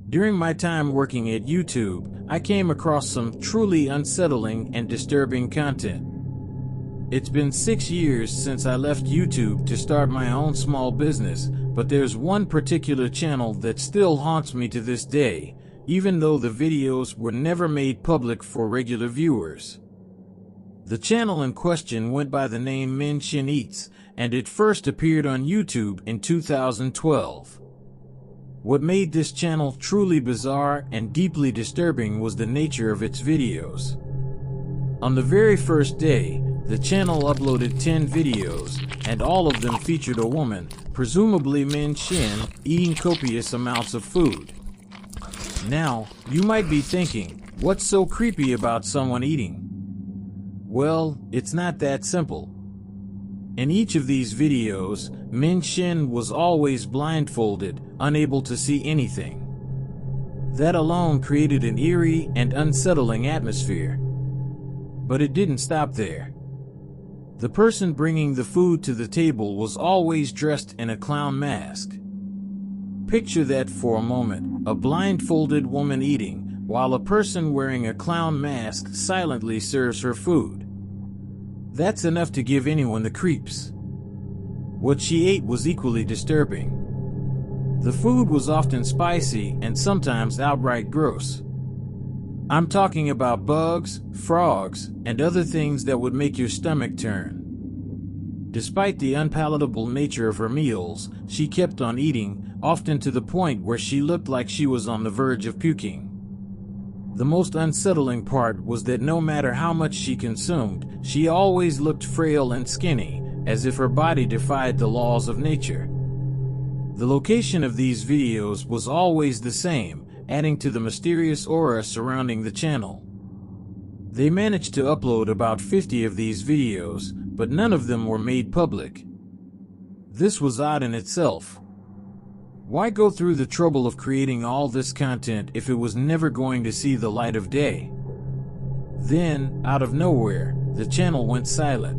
During my time working at YouTube, I came across some truly unsettling and disturbing content. It's been 6 years since I left YouTube to start my own small business, but there's one particular channel that still haunts me to this day, even though the videos were never made public for regular viewers. The channel in question went by the name Min Shin Eats, and it first appeared on YouTube in 2012. What made this channel truly bizarre and deeply disturbing was the nature of its videos. On the very first day, the channel uploaded 10 videos, and all of them featured a woman, presumably Min Shin, eating copious amounts of food. Now, you might be thinking, what's so creepy about someone eating? Well, it's not that simple. In each of these videos, Min Shin was always blindfolded, unable to see anything. That alone created an eerie and unsettling atmosphere. But it didn't stop there. The person bringing the food to the table was always dressed in a clown mask. Picture that for a moment, a blindfolded woman eating, while a person wearing a clown mask silently serves her food. That's enough to give anyone the creeps. What she ate was equally disturbing. The food was often spicy and sometimes outright gross. I'm talking about bugs, frogs, and other things that would make your stomach turn. Despite the unpalatable nature of her meals, she kept on eating, often to the point where she looked like she was on the verge of puking. The most unsettling part was that no matter how much she consumed, she always looked frail and skinny, as if her body defied the laws of nature. The location of these videos was always the same, adding to the mysterious aura surrounding the channel. They managed to upload about 50 of these videos, but none of them were made public. This was odd in itself. Why go through the trouble of creating all this content if it was never going to see the light of day? Then, out of nowhere, the channel went silent.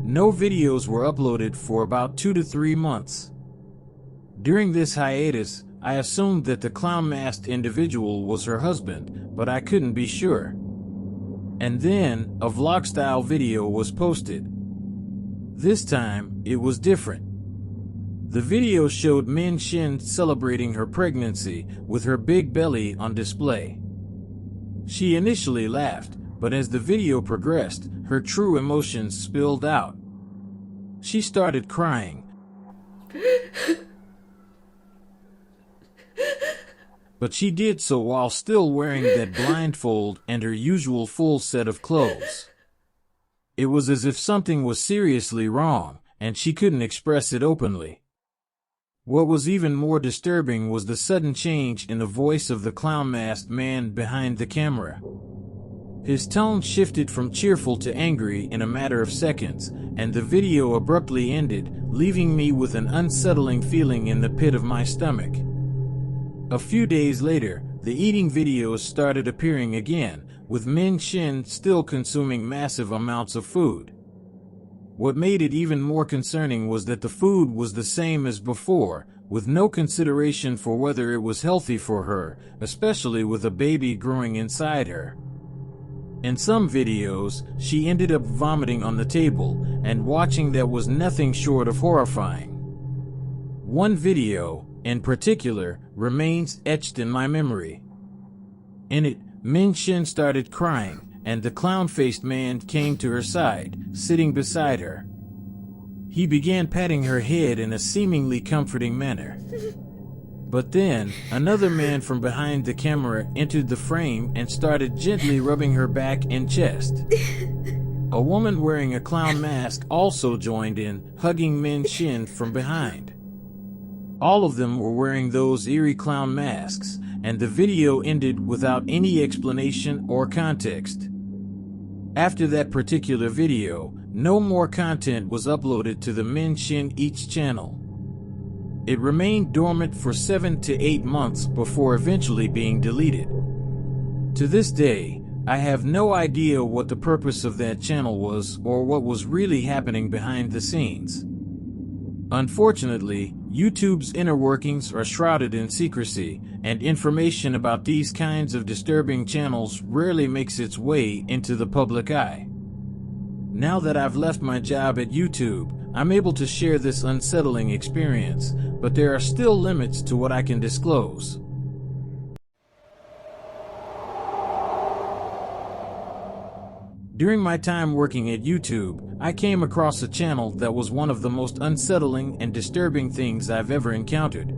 No videos were uploaded for about 2 to 3 months. During this hiatus, I assumed that the clown-masked individual was her husband, but I couldn't be sure. And then, a vlog-style video was posted. This time, it was different. The video showed Min Shin celebrating her pregnancy, with her big belly on display. She initially laughed, but as the video progressed, her true emotions spilled out. She started crying. But she did so while still wearing that blindfold and her usual full set of clothes. It was as if something was seriously wrong, and she couldn't express it openly. What was even more disturbing was the sudden change in the voice of the clown-masked man behind the camera. His tone shifted from cheerful to angry in a matter of seconds, and the video abruptly ended, leaving me with an unsettling feeling in the pit of my stomach. A few days later, the eating videos started appearing again, with Min Shin still consuming massive amounts of food. What made it even more concerning was that the food was the same as before, with no consideration for whether it was healthy for her, especially with a baby growing inside her. In some videos, she ended up vomiting on the table, and watching that was nothing short of horrifying. One video, in particular, remains etched in my memory. In it, Min Shin started crying, and the clown-faced man came to her side, sitting beside her. He began patting her head in a seemingly comforting manner. But then, another man from behind the camera entered the frame and started gently rubbing her back and chest. A woman wearing a clown mask also joined in, hugging Min Shin from behind. All of them were wearing those eerie clown masks, and the video ended without any explanation or context. After that particular video, no more content was uploaded to the Min Shin Eats channel. It remained dormant for 7 to 8 months before eventually being deleted. To this day, I have no idea what the purpose of that channel was or what was really happening behind the scenes. Unfortunately, YouTube's inner workings are shrouded in secrecy, and information about these kinds of disturbing channels rarely makes its way into the public eye. Now that I've left my job at YouTube, I'm able to share this unsettling experience, but there are still limits to what I can disclose. During my time working at YouTube, I came across a channel that was one of the most unsettling and disturbing things I've ever encountered.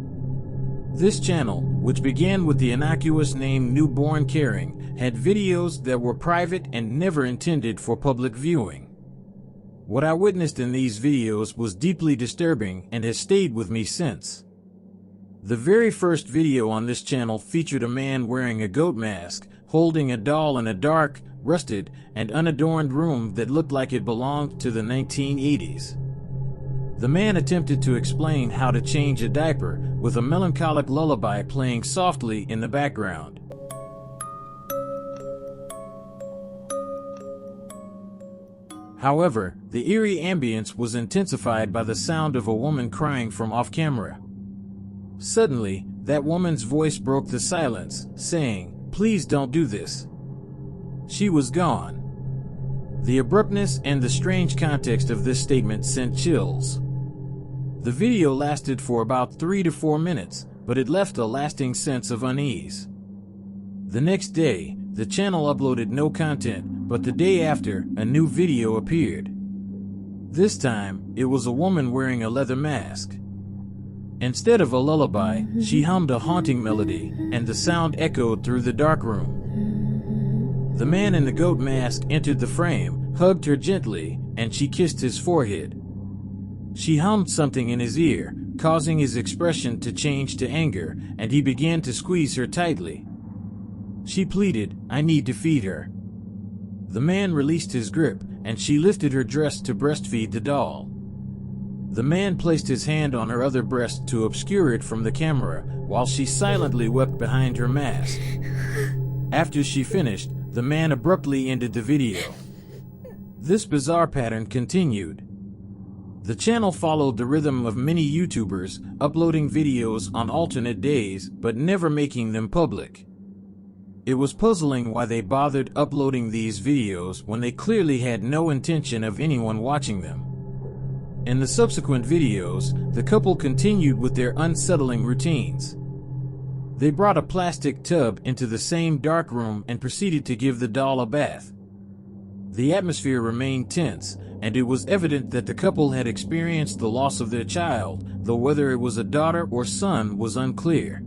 This channel, which began with the innocuous name Newborn Caring, had videos that were private and never intended for public viewing. What I witnessed in these videos was deeply disturbing and has stayed with me since. The very first video on this channel featured a man wearing a goat mask, holding a doll in a dark, rusted, and unadorned room that looked like it belonged to the 1980s. The man attempted to explain how to change a diaper, with a melancholic lullaby playing softly in the background. However, the eerie ambience was intensified by the sound of a woman crying from off-camera. Suddenly, that woman's voice broke the silence, saying, "Please don't do this." She was gone. The abruptness and the strange context of this statement sent chills. The video lasted for about 3 to 4 minutes, but it left a lasting sense of unease. The next day, the channel uploaded no content, but the day after, a new video appeared. This time, it was a woman wearing a leather mask. Instead of a lullaby, she hummed a haunting melody, and the sound echoed through the dark room. The man in the goat mask entered the frame, hugged her gently, and she kissed his forehead. She hummed something in his ear, causing his expression to change to anger, and he began to squeeze her tightly. She pleaded, "I need to feed her." The man released his grip, and she lifted her dress to breastfeed the doll. The man placed his hand on her other breast to obscure it from the camera, while she silently wept behind her mask. After she finished, the man abruptly ended the video. This bizarre pattern continued. The channel followed the rhythm of many YouTubers, uploading videos on alternate days, but never making them public. It was puzzling why they bothered uploading these videos when they clearly had no intention of anyone watching them. In the subsequent videos, the couple continued with their unsettling routines. They brought a plastic tub into the same dark room and proceeded to give the doll a bath. The atmosphere remained tense, and it was evident that the couple had experienced the loss of their child, though whether it was a daughter or son was unclear.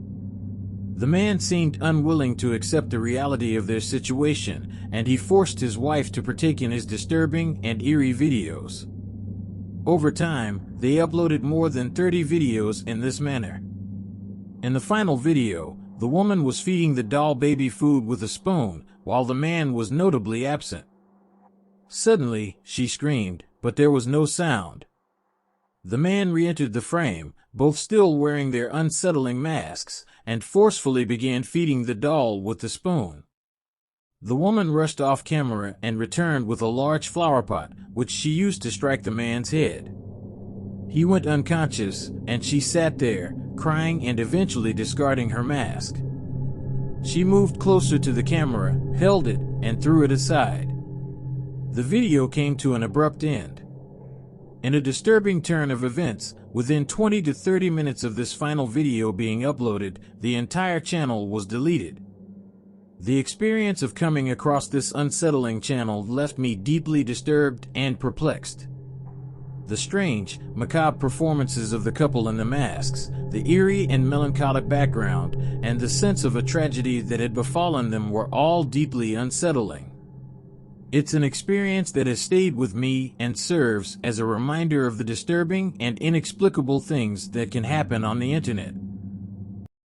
The man seemed unwilling to accept the reality of their situation, and he forced his wife to partake in his disturbing and eerie videos. Over time, they uploaded more than 30 videos in this manner. In the final video, the woman was feeding the doll baby food with a spoon, while the man was notably absent. Suddenly, she screamed, but there was no sound. The man re-entered the frame, both still wearing their unsettling masks, and forcefully began feeding the doll with the spoon. The woman rushed off camera and returned with a large flower pot, which she used to strike the man's head. He went unconscious, and she sat there, crying and eventually discarding her mask. She moved closer to the camera, held it, and threw it aside. The video came to an abrupt end. In a disturbing turn of events, within 20 to 30 minutes of this final video being uploaded, the entire channel was deleted. The experience of coming across this unsettling channel left me deeply disturbed and perplexed. The strange, macabre performances of the couple in the masks, the eerie and melancholic background, and the sense of a tragedy that had befallen them were all deeply unsettling. It's an experience that has stayed with me and serves as a reminder of the disturbing and inexplicable things that can happen on the internet.